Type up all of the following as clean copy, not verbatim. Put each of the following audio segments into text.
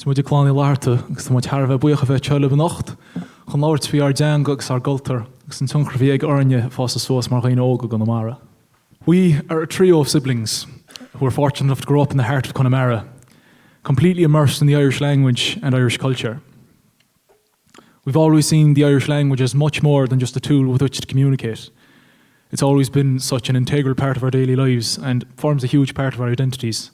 muid Clann Fhlatharta, agus muid Harbh buíocha bheith teile banacht, chun láirt fí ar deang agus ar gultar, agus an tunchar bhí ag orne fás a suas mar chaon óga go Namara. We are a trio of siblings who are fortunate enough to grow up in the heart of Connemara, completely immersed in the Irish language and Irish culture. We've always seen the Irish language as much more than just a tool with which to communicate. It's always been such an integral part of our daily lives and forms a huge part of our identities.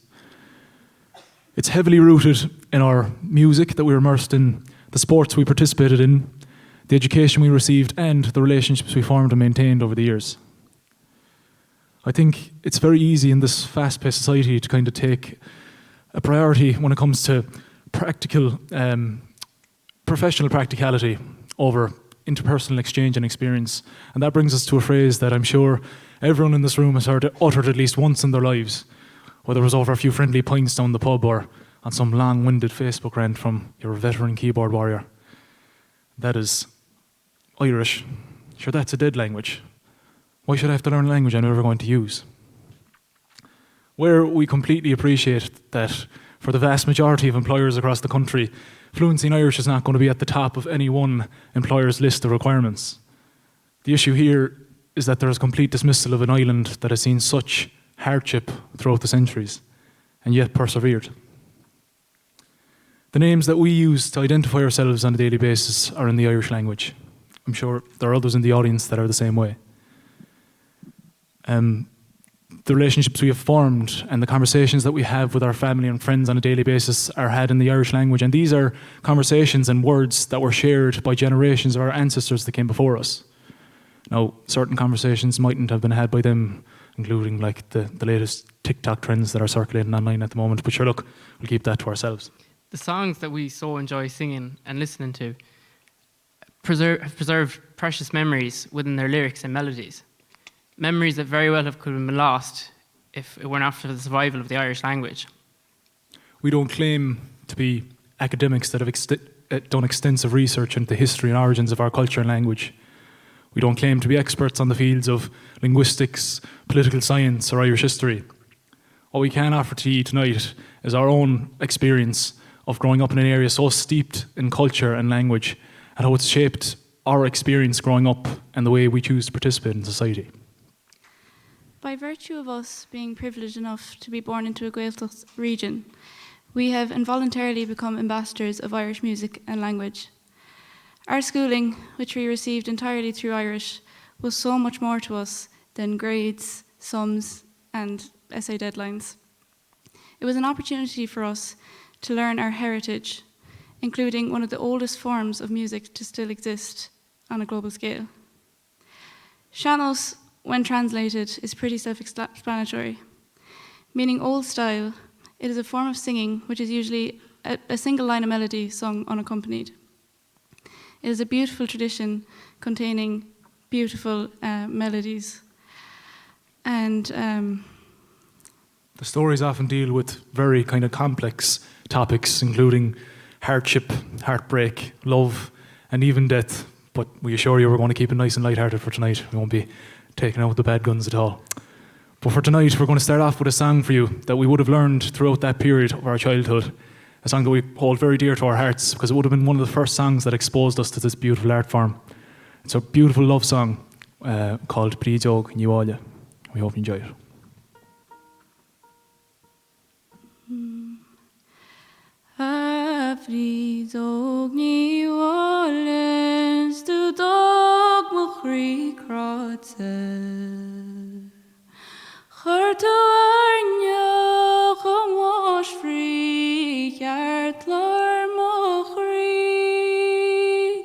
It's heavily rooted in our music that we're immersed in, the sports we participated in, the education we received, and the relationships we formed and maintained over the years. I think it's very easy in this fast-paced society to kind of take a priority when it comes to practical, professional practicality over interpersonal exchange and experience. And that brings us to a phrase that I'm sure everyone in this room has heard uttered at least once in their lives, whether it was over a few friendly pints down the pub or on some long-winded Facebook rant from your veteran keyboard warrior. That is Irish. Sure, that's a dead language. Why should I have to learn a language I'm never going to use? Where we completely appreciate that for the vast majority of employers across the country, fluency in Irish is not going to be at the top of any one employer's list of requirements. The issue here is that there is complete dismissal of an island that has seen such hardship throughout the centuries, and yet persevered. The names that we use to identify ourselves on a daily basis are in the Irish language. I'm sure there are others in the audience that are the same way. The relationships we have formed and the conversations that we have with our family and friends on a daily basis are had in the Irish language, and these are conversations and words that were shared by generations of our ancestors that came before us. Now, certain conversations mightn't have been had by them, including like the latest TikTok trends that are circulating online at the moment, but sure, look, we'll keep that to ourselves. The songs that we so enjoy singing and listening to have preserved precious memories within their lyrics and melodies. Memories that very well could have been lost if it were not for the survival of the Irish language. We don't claim to be academics that have done extensive research into the history and origins of our culture and language. We don't claim to be experts on the fields of linguistics, political science, or Irish history. What we can offer to you tonight is our own experience of growing up in an area so steeped in culture and language, and how it's shaped our experience growing up and the way we choose to participate in society. By virtue of us being privileged enough to be born into a Gaeltacht region, we have involuntarily become ambassadors of Irish music and language. Our schooling, which we received entirely through Irish, was so much more to us than grades, sums, and essay deadlines. It was an opportunity for us to learn our heritage, including one of the oldest forms of music to still exist on a global scale. Sean-Nós, when translated, is pretty self-explanatory. Meaning old style, it is a form of singing which is usually a single line of melody sung unaccompanied. It is a beautiful tradition containing beautiful melodies. And the stories often deal with very kind of complex topics, including hardship, heartbreak, love, and even death. But we assure you we're going to keep it nice and lighthearted for tonight. We won't be taking out the bad guns at all. But for tonight, we're going to start off with a song for you that we would have learned throughout that period of our childhood. A song that we hold very dear to our hearts because it would have been one of the first songs that exposed us to this beautiful art form. It's a beautiful love song called Prídeag Níomhaile. We hope you enjoy it. Prídeag Níomhaile, stu dog mo chrí cráte. Churto arne chom was free, yart lor mo chrí.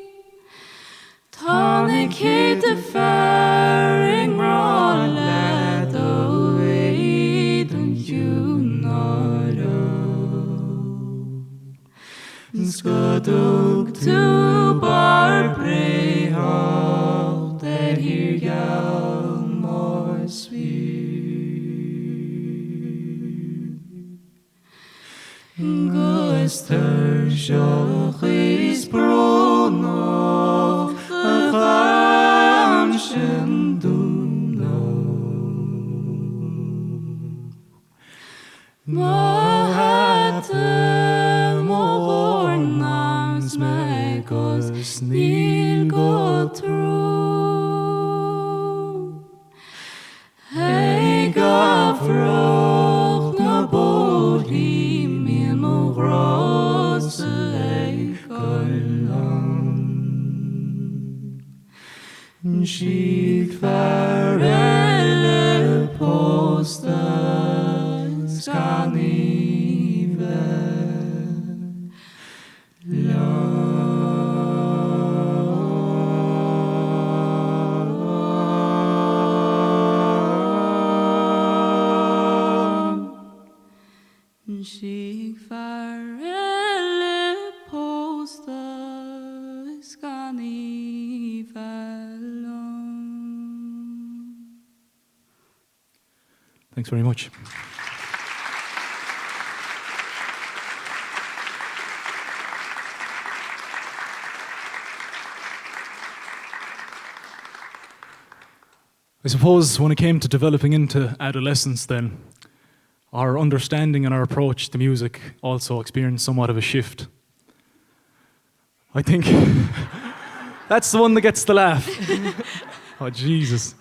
Tánig hit a faring rála, do wait and you know. Skadog to bar pray all that here gal more sweet. Guster shoch is prono a famshen dumno. Mohate moho Níl go trú Ag a bhreacht na bóthaí mian ó grása ag Clann. Siad fear eile pósta scaní Siad fear eile pósta scaní Thanks very much. I suppose when it came to developing into adolescence then, our understanding and our approach to music also experienced somewhat of a shift. I think that's the one that gets the laugh. Oh, Jesus.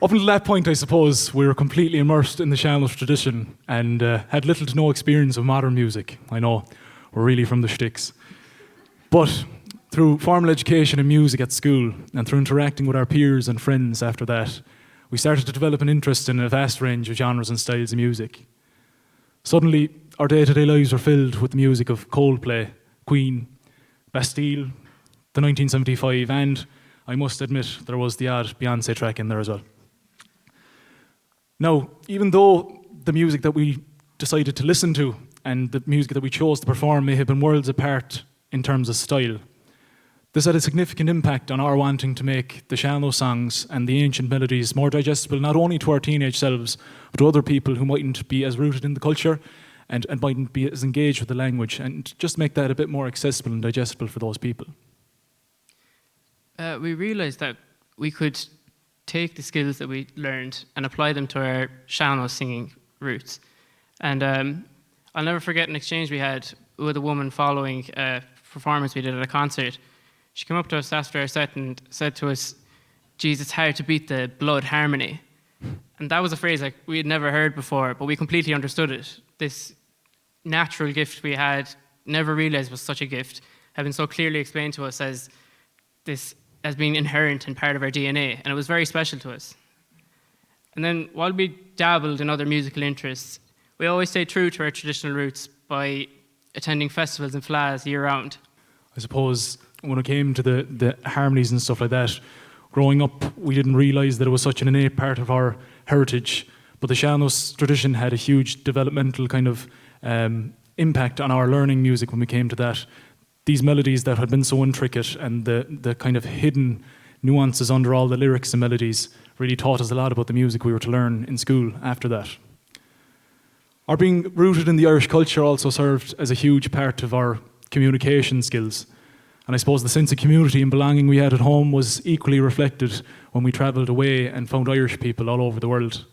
Up until that point, I suppose, we were completely immersed in the Sean-Nós tradition and had little to no experience of modern music. I know, we're really from the shticks. But through formal education in music at school and through interacting with our peers and friends after that, we started to develop an interest in a vast range of genres and styles of music. Suddenly, our day-to-day lives were filled with the music of Coldplay, Queen, Bastille, the 1975, and I must admit there was the odd Beyoncé track in there as well. Now, even though the music that we decided to listen to and the music that we chose to perform may have been worlds apart in terms of style, this had a significant impact on our wanting to make the Sean-Nós songs and the ancient melodies more digestible not only to our teenage selves, but to other people who mightn't be as rooted in the culture and mightn't be as engaged with the language, and just make that a bit more accessible and digestible for those people. We realised that we could take the skills that we learned and apply them to our Sean-Nós singing roots. And I'll never forget an exchange we had with a woman following a performance we did at a concert. She came up to us after our set and said to us, "Geez, it's hard to beat the blood harmony." And that was a phrase like we had never heard before, but we completely understood it. This natural gift we had, never realised was such a gift, had been so clearly explained to us as this as being inherent and part of our DNA, and it was very special to us. And then while we dabbled in other musical interests, we always stayed true to our traditional roots by attending festivals and Fhlas year-round. I suppose when it came to the harmonies and stuff like that, growing up, we didn't realise that it was such an innate part of our heritage, but the Sean-Nós tradition had a huge developmental kind of impact on our learning music when we came to that. These melodies that had been so intricate and the kind of hidden nuances under all the lyrics and melodies really taught us a lot about the music we were to learn in school after that. Our being rooted in the Irish culture also served as a huge part of our communication skills. And I suppose the sense of community and belonging we had at home was equally reflected when we travelled away and found Irish people all over the world.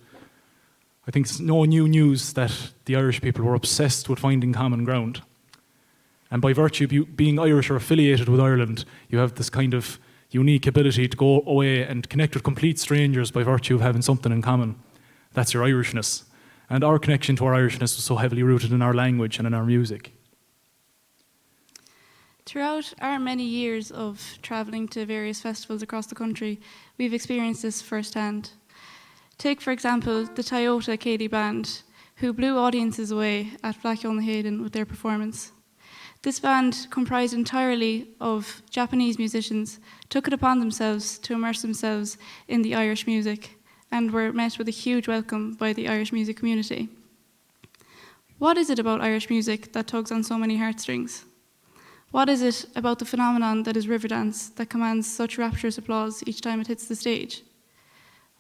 I think it's no new news that the Irish people were obsessed with finding common ground. And by virtue of you being Irish or affiliated with Ireland, you have this kind of unique ability to go away and connect with complete strangers by virtue of having something in common. That's your Irishness. And our connection to our Irishness was so heavily rooted in our language and in our music. Throughout our many years of travelling to various festivals across the country, we've experienced this firsthand. Take, for example, the Toyota Katie Band, who blew audiences away at Fhlatharta with their performance. This band, comprised entirely of Japanese musicians, took it upon themselves to immerse themselves in the Irish music and were met with a huge welcome by the Irish music community. What is it about Irish music that tugs on so many heartstrings? What is it about the phenomenon that is Riverdance that commands such rapturous applause each time it hits the stage?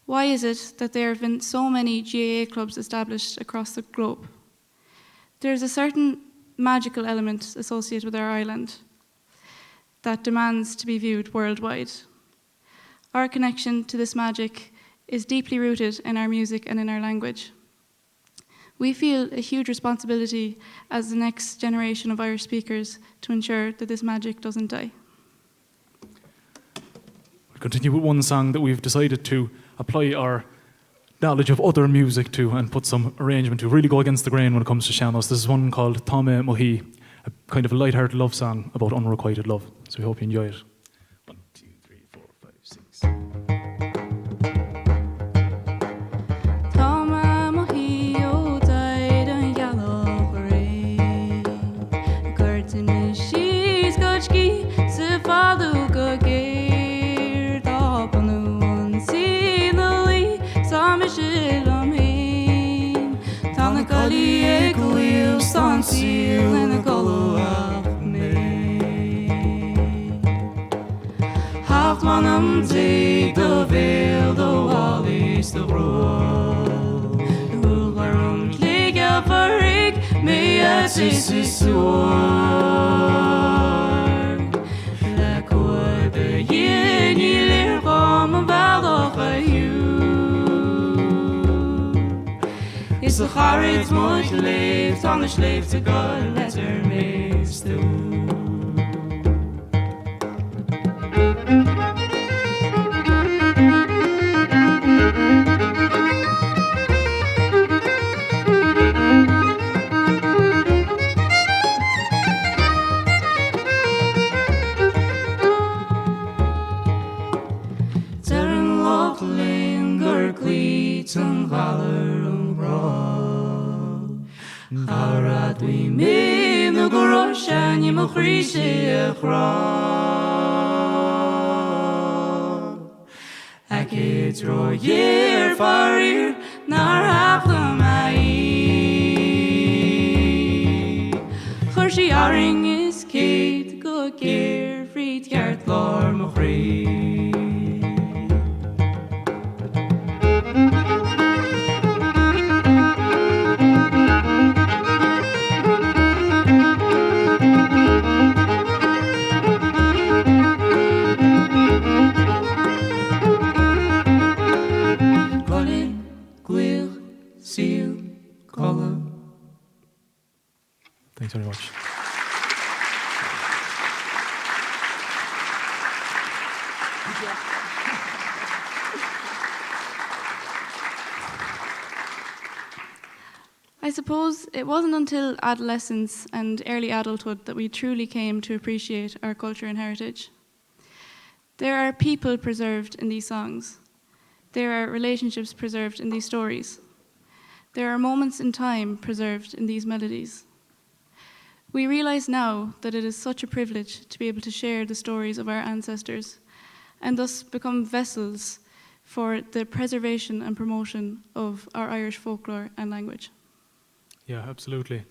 Why is it that there have been so many GAA clubs established across the globe? There is a certain magical element associated with our island that demands to be viewed worldwide. Our connection to this magic is deeply rooted in our music and in our language. We feel a huge responsibility as the next generation of Irish speakers to ensure that this magic doesn't die. continue with one song that we've decided to apply our knowledge of other music to and put some arrangement to really go against the grain when it comes to Sean-Nós. This is one called Tame Mohi, a kind of a light-hearted love song about unrequited love. So we hope you enjoy it. 1, 2, 3, 4, 5, 6. Manam take the veil, the wall is the road. Hularum click up a rig, may I see sword. Like what the yin year from a battle for you. It's the Harit much left on the slave to God, letter makes the Shani Mochrishe Akit royer farir nar haflamai Chorshi aring is Kate go gear fried yard lor Mochri Thanks very much. I suppose it wasn't until adolescence and early adulthood that we truly came to appreciate our culture and heritage. There are people preserved in these songs. There are relationships preserved in these stories. There are moments in time preserved in these melodies. We realize now that it is such a privilege to be able to share the stories of our ancestors and thus become vessels for the preservation and promotion of our Irish folklore and language. Yeah, absolutely.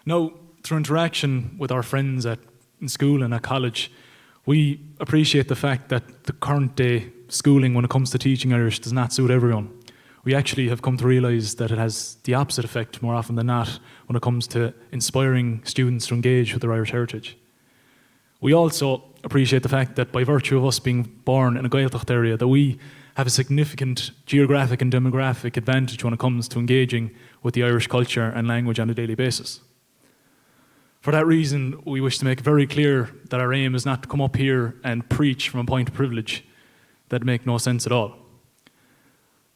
Now, through interaction with our friends in school and at college, we appreciate the fact that the current day schooling when it comes to teaching Irish does not suit everyone. We actually have come to realise that it has the opposite effect more often than not when it comes to inspiring students to engage with their Irish heritage. We also appreciate the fact that by virtue of us being born in a Gaeltacht area, that we have a significant geographic and demographic advantage when it comes to engaging with the Irish culture and language on a daily basis. For that reason, we wish to make it very clear that our aim is not to come up here and preach from a point of privilege that make no sense at all.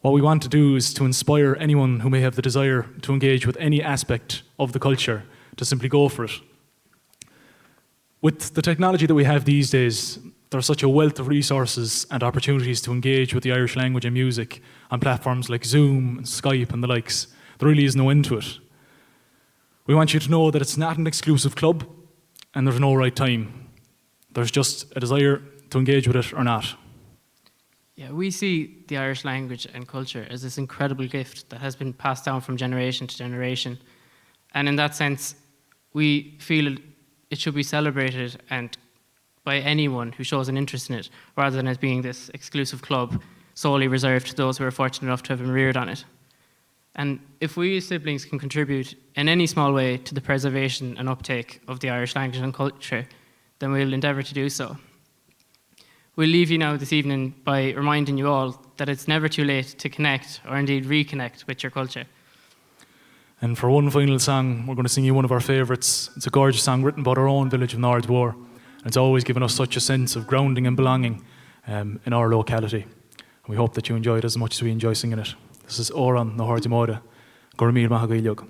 What we want to do is to inspire anyone who may have the desire to engage with any aspect of the culture to simply go for it. With the technology that we have these days, there's such a wealth of resources and opportunities to engage with the Irish language and music on platforms like Zoom and Skype and the likes. There really is no end to it. We want you to know that it's not an exclusive club and there's no right time. There's just a desire to engage with it or not. Yeah, we see the Irish language and culture as this incredible gift that has been passed down from generation to generation. And in that sense, we feel it should be celebrated and by anyone who shows an interest in it, rather than as being this exclusive club solely reserved to those who are fortunate enough to have been reared on it. And if we as siblings can contribute in any small way to the preservation and uptake of the Irish language and culture, then we'll endeavour to do so. We'll leave you now this evening by reminding you all that it's never too late to connect or indeed reconnect with your culture. And for one final song, we're going to sing you one of our favourites. It's a gorgeous song written about our own village of Nardwar. And it's always given us such a sense of grounding and belonging. in our locality. And we hope that you enjoy it as much as we enjoy singing it. This is Oran na Hortimóda. Gormír Mahagailog.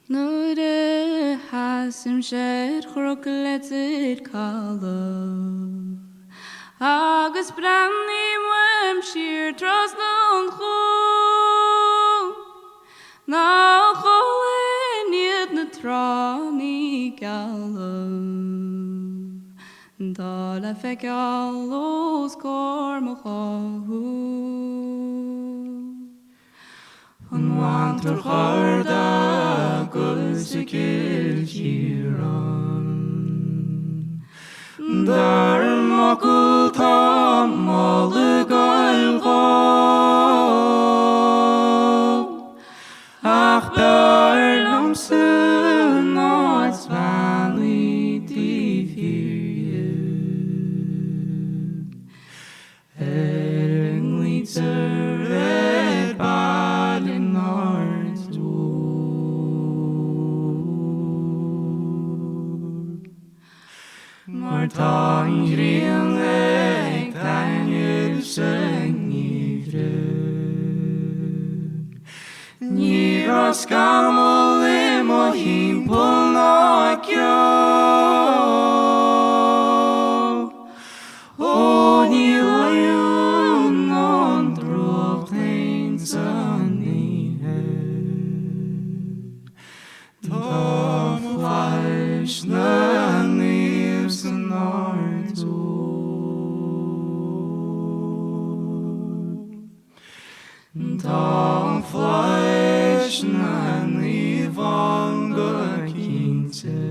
Nude hasim shed chrokeletid kala. Agus branni wem sheer tros non chol. Na chole niet na trani gala. Da la fek allos kormachahu. An wanter harda gulsikil jiran. Dar mokul tam malı galgal. Ach berlam Sean-Nós valley divir. Ering red bad in North Marta ingrin leg Daniel sengivre. Nira skamol emo himpol nakyo. O nilayun non droplain sunny head. Tom fleisch na leaves and arts. Tom fleisch na livanga kinte.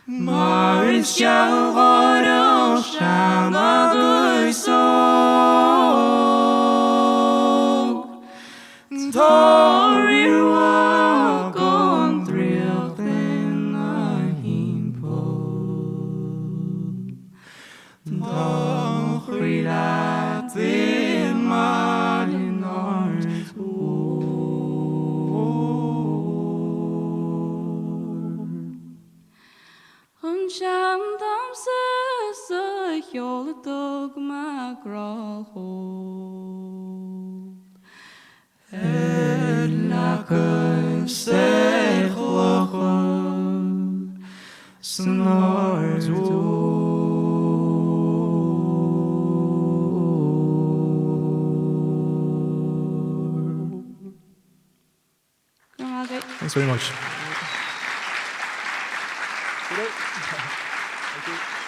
Maris jalvaro shana guisog. Tori walk on thrill then a himpol. Tom frilat in malin art. Shandam se hjol dogma graho. Laken se chlocho snardo. Thanks very much. Thank you.